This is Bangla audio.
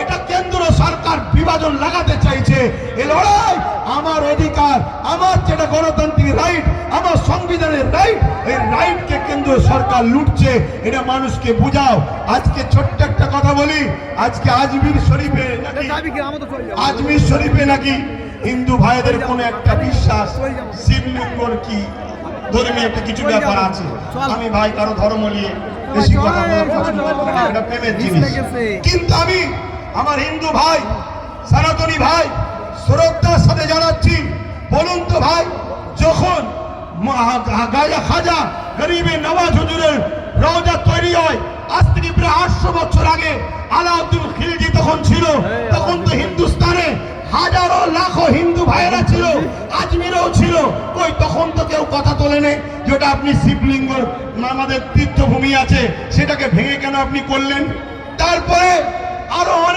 এটা কেন্দ্র সরকার বিভাজন লাগাতে চাইছে। এই লড়াই আমার অধিকার, আমার যেটা গণতান্ত্রিক রাইট, আমার সংবিধানের রাইট, এই রাইটকে কেন্দ্র সরকার লুটছে, এটা মানুষকে বুঝাও। আজকে ছোট্ট একটা কথা বলি, আজকে আজমির শরীফে নাকি হিন্দু ভাইদের কোন একটা বিশ্বাস শিবলিঙ্গর কি ধর্মীয় একটা কিছু ব্যাপার আছে। আমি ভাই কারো ধর্ম নিয়ে বেশি কথা বলা পছন্দ করি না, এটা প্রেমের জিনিস। কিন্তু আমি আমার হিন্দু ভাই, সনাতনী ভাই শ্রদ্ধার সাথে জানাচ্ছি, বলুন তো ভাই, যখন খাজা গরিবে নওয়াজ হুজুরের রওজা তৈরি হয় আজ থেকে প্রায় 800 বছর আগে, আলাউদ্দিন খিলজি তখন ছিল, তখন তো হিন্দুস্তানে হাজারো লাখো হিন্দু ভাইয়েরা ছিল, আজমিরেও ছিল, কই তখন তো কেউ কথা তোলেনি যেটা আপনি শিবলিঙ্গ আমাদের তীর্থভূমি আছে সেটাকে ভেঙে কেন আপনি করলেন? তারপরে আরো